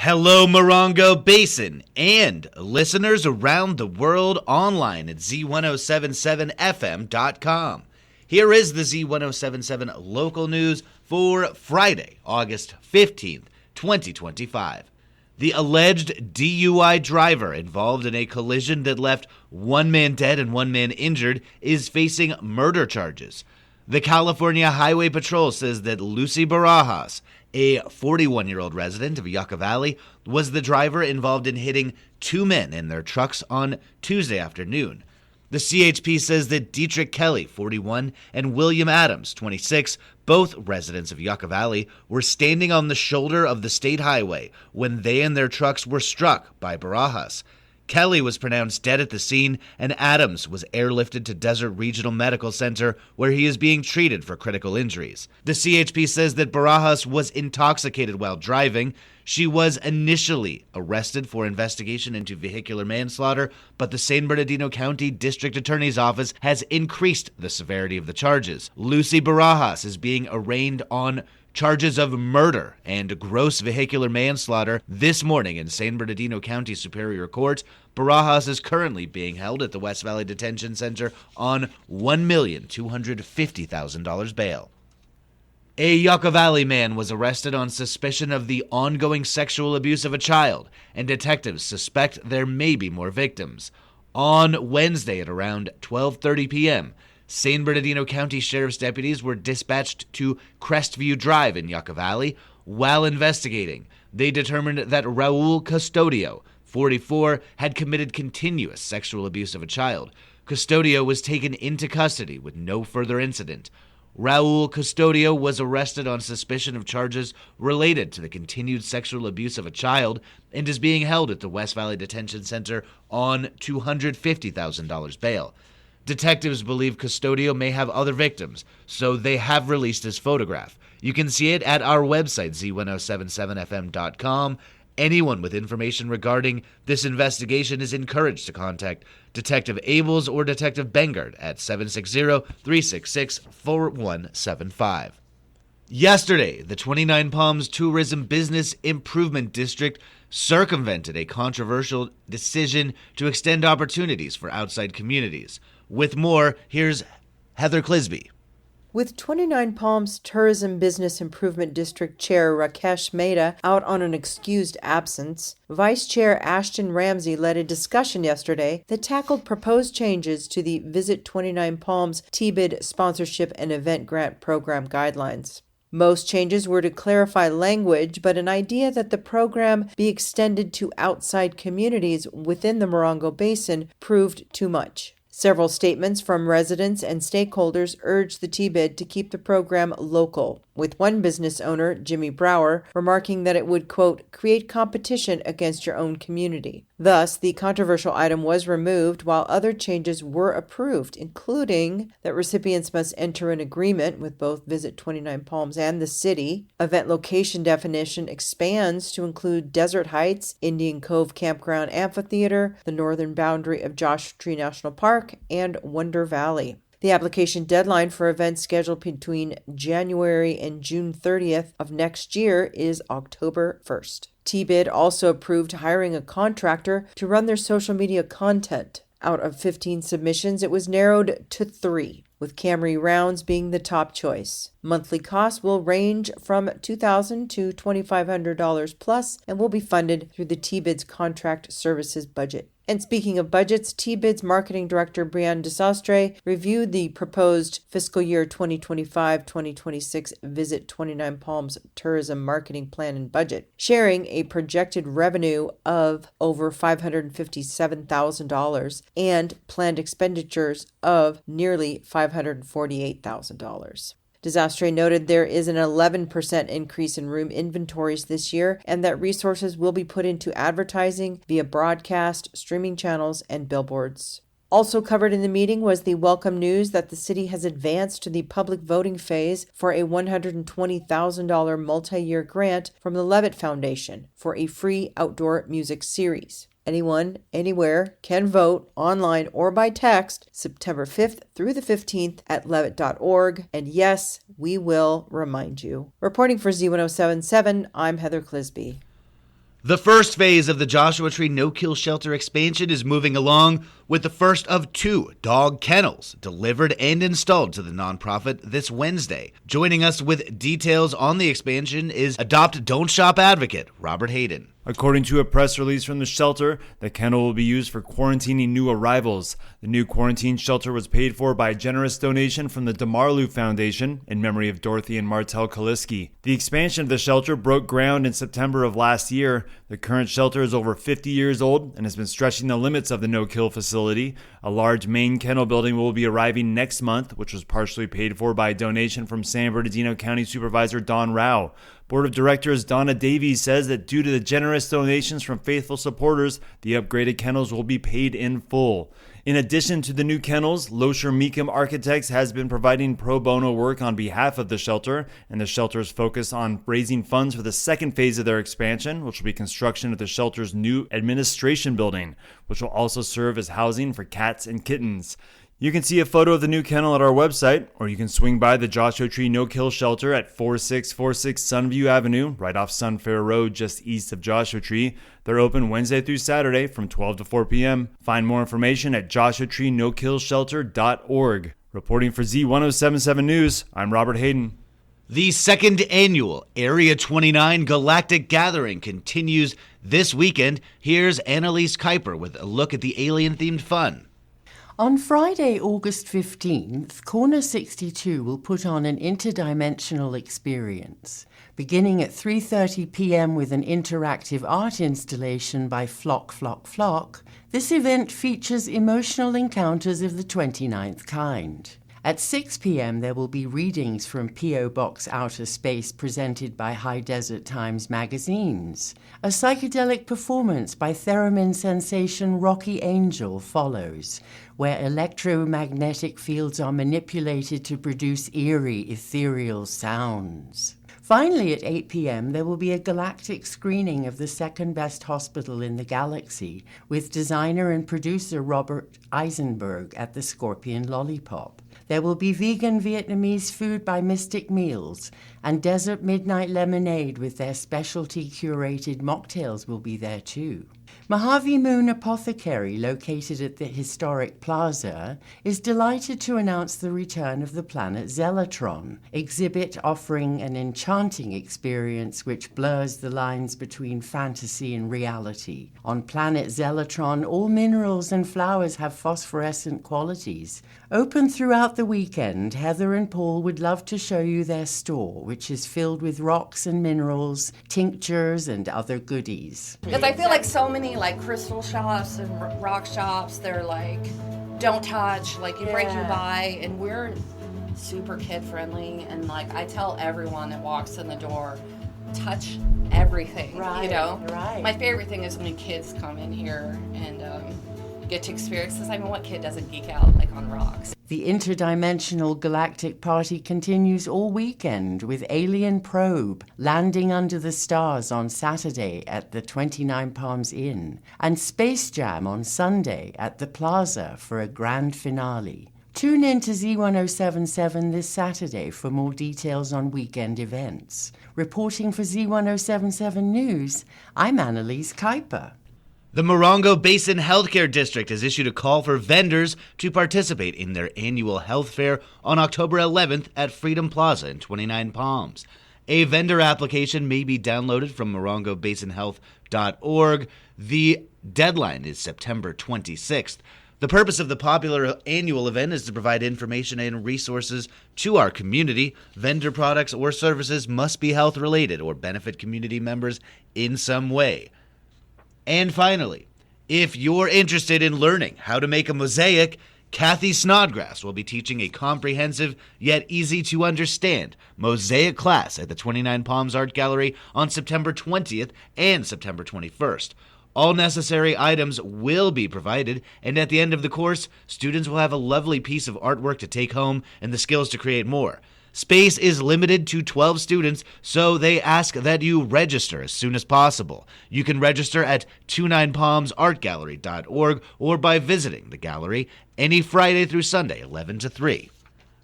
Hello, Morongo Basin, and listeners around the world online at Z107.7 Here is the Z107.7 local news for Friday, August 15th, 2025. The alleged DUI driver involved in a collision that left one man dead and one man injured is facing murder charges. The California Highway Patrol says that Lucy Barajas, a 41-year-old resident of Yucca Valley, was the driver involved in hitting two men in their trucks on Tuesday afternoon. The CHP says that Dietrich Kelly, 41, and William Adams, 26, both residents of Yucca Valley, were standing on the shoulder of the state highway when they and their trucks were struck by Barajas. Kelly was pronounced dead at the scene, and Adams was airlifted to Desert Regional Medical Center, where he is being treated for critical injuries. The CHP says that Barajas was intoxicated while driving. She was initially arrested for investigation into vehicular manslaughter, but the San Bernardino County District Attorney's Office has increased the severity of the charges. Lucy Barajas is being arraigned on charges of murder and gross vehicular manslaughter this morning in San Bernardino County Superior Court. Barajas is currently being held at the West Valley Detention Center on $1,250,000 bail. A Yucca Valley man was arrested on suspicion of the ongoing sexual abuse of a child, and detectives suspect there may be more victims. On Wednesday at around 12:30 p.m., San Bernardino County Sheriff's deputies were dispatched to Crestview Drive in Yucca Valley. While investigating, they determined that Raul Custodio, 44, had committed continuous sexual abuse of a child. Custodio was taken into custody with no further incident. Raul Custodio was arrested on suspicion of charges related to the continued sexual abuse of a child and is being held at the West Valley Detention Center on $250,000 bail. Detectives believe Custodio may have other victims, so they have released his photograph. You can see it at our website, Z107.7fm.com. Anyone with information regarding this investigation is encouraged to contact Detective Abels or Detective Bengard at 760-366-4175. Yesterday, the 29 Palms Tourism Business Improvement District circumvented a controversial decision to extend opportunities for outside communities. With more, here's Heather Clisby. With 29 Palms Tourism Business Improvement District Chair Rakesh Mehta out on an excused absence, Vice Chair Ashton Ramsey led a discussion yesterday that tackled proposed changes to the Visit 29 Palms TBID sponsorship and event grant program guidelines. Most changes were to clarify language, but an idea that the program be extended to outside communities within the Morongo Basin proved too much. Several statements from residents and stakeholders urged the TBID to keep the program local, with one business owner, Jimmy Brower, remarking that it would, quote, create competition against your own community. Thus, the controversial item was removed while other changes were approved, including that recipients must enter an agreement with both Visit 29 Palms and the city. Event location definition expands to include Desert Heights, Indian Cove Campground Amphitheater, the northern boundary of Joshua Tree National Park, and Wonder Valley. The application deadline for events scheduled between January and June 30th of next year is October 1st. TBID also approved hiring a contractor to run their social media content. Out of 15 submissions, it was narrowed to 3, with Camry Rounds being the top choice. Monthly costs will range from $2,000 to $2,500 plus and will be funded through the TBID's contract services budget. And speaking of budgets, TBID's marketing director, Brianne Desastre, reviewed the proposed fiscal year 2025-2026 Visit 29 Palms tourism marketing plan and budget, sharing a projected revenue of over $557,000 and planned expenditures of nearly $548,000. Desastre noted there is an 11% increase in room inventories this year and that resources will be put into advertising via broadcast, streaming channels, and billboards. Also covered in the meeting was the welcome news that the city has advanced to the public voting phase for a $120,000 multi-year grant from the Levitt Foundation for a free outdoor music series. Anyone, anywhere, can vote online or by text September 5th through the 15th at levitt.org. And yes, we will remind you. Reporting for Z107.7, I'm Heather Clisby. The first phase of the Joshua Tree no-kill shelter expansion is moving along, with the first of 2 dog kennels delivered and installed to the nonprofit this Wednesday. Joining us with details on the expansion is Adopt Don't Shop advocate Robert Hayden. According to a press release from the shelter, the kennel will be used for quarantining new arrivals. The new quarantine shelter was paid for by a generous donation from the DeMarlu Foundation in memory of Dorothy and Martel Kaliski. The expansion of the shelter broke ground in September of last year. The current shelter is over 50 years old and has been stretching the limits of the no-kill facility. A large main kennel building will be arriving next month, which was partially paid for by a donation from San Bernardino County Supervisor Don Rao. Board of Directors Donna Davies says that due to the generous donations from faithful supporters, the upgraded kennels will be paid in full. In addition to the new kennels, Loescher Meekum Architects has been providing pro bono work on behalf of the shelter, and the shelter's focus on raising funds for the second phase of their expansion, which will be construction of the shelter's new administration building, which will also serve as housing for cats and kittens. You can see a photo of the new kennel at our website, or you can swing by the Joshua Tree No-Kill Shelter at 4646 Sunview Avenue, right off Sunfair Road, just east of Joshua Tree. They're open Wednesday through Saturday from 12 to 4 p.m. Find more information at joshuatreenokillshelter.org. Reporting for Z107.7 News, I'm Robert Hayden. The second annual Area 29 Galactic Gathering continues this weekend. Here's Annalise Kuiper with a look at the alien-themed fun. On Friday, August 15th, Corner 62 will put on an interdimensional experience. Beginning at 3:30 p.m. with an interactive art installation by Flock Flock Flock, this event features emotional encounters of the 29th kind. At 6 p.m. there will be readings from P.O. Box Outer Space presented by High Desert Times magazines. A psychedelic performance by theremin sensation Rocky Angel follows, where electromagnetic fields are manipulated to produce eerie, ethereal sounds. Finally, at 8 p.m., there will be a galactic screening of the second-best hospital in the galaxy with designer and producer Robert Eisenberg at the Scorpion Lollipop. There will be vegan Vietnamese food by Mystic Meals, and Desert Midnight Lemonade with their specialty curated mocktails will be there too. Mojave Moon Apothecary, located at the historic plaza, is delighted to announce the return of the planet Zelatron, exhibit offering an enchanting experience which blurs the lines between fantasy and reality. On planet Zelatron, all minerals and flowers have phosphorescent qualities. Open throughout the weekend, Heather and Paul would love to show you their store, which is filled with rocks and minerals, tinctures, and other goodies. Because I feel like so many like crystal shops and rock shops, they're like, don't touch, like you break, you buy, and we're super kid friendly, and like I tell everyone that walks in the door, touch everything, you know? Right. My favorite thing is when kids come in here and get to experience this. I mean, what kid doesn't geek out like on rocks? The interdimensional galactic party continues all weekend with Alien Probe landing under the stars on Saturday at the 29 Palms Inn and Space Jam on Sunday at the Plaza for a grand finale. Tune in to Z107.7 this Saturday for more details on weekend events. Reporting for Z107.7 News, I'm Annalise Kuiper. The Morongo Basin Healthcare District has issued a call for vendors to participate in their annual health fair on October 11th at Freedom Plaza in 29 Palms. A vendor application may be downloaded from morongobasinhealth.org. The deadline is September 26th. The purpose of the popular annual event is to provide information and resources to our community. Vendor products or services must be health-related or benefit community members in some way. And finally, if you're interested in learning how to make a mosaic, Kathy Snodgrass will be teaching a comprehensive yet easy-to-understand mosaic class at the 29 Palms Art Gallery on September 20th and September 21st. All necessary items will be provided, and at the end of the course, students will have a lovely piece of artwork to take home and the skills to create more. Space is limited to 12 students, so they ask that you register as soon as possible. You can register at 29palmsartgallery.org or by visiting the gallery any Friday through Sunday, 11 to 3.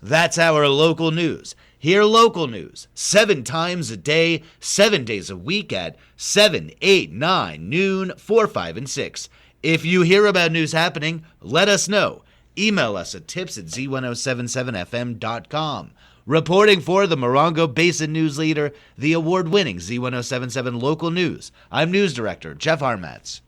That's our local news. Hear local news 7 times a day, 7 days a week at 7, 8, 9, noon, 4, 5, and 6. If you hear about news happening, let us know. Email us at tips@z1077fm.com. Reporting for the Morongo Basin News Leader, the award-winning Z1077 Local News, I'm News Director Jeff Harmatz.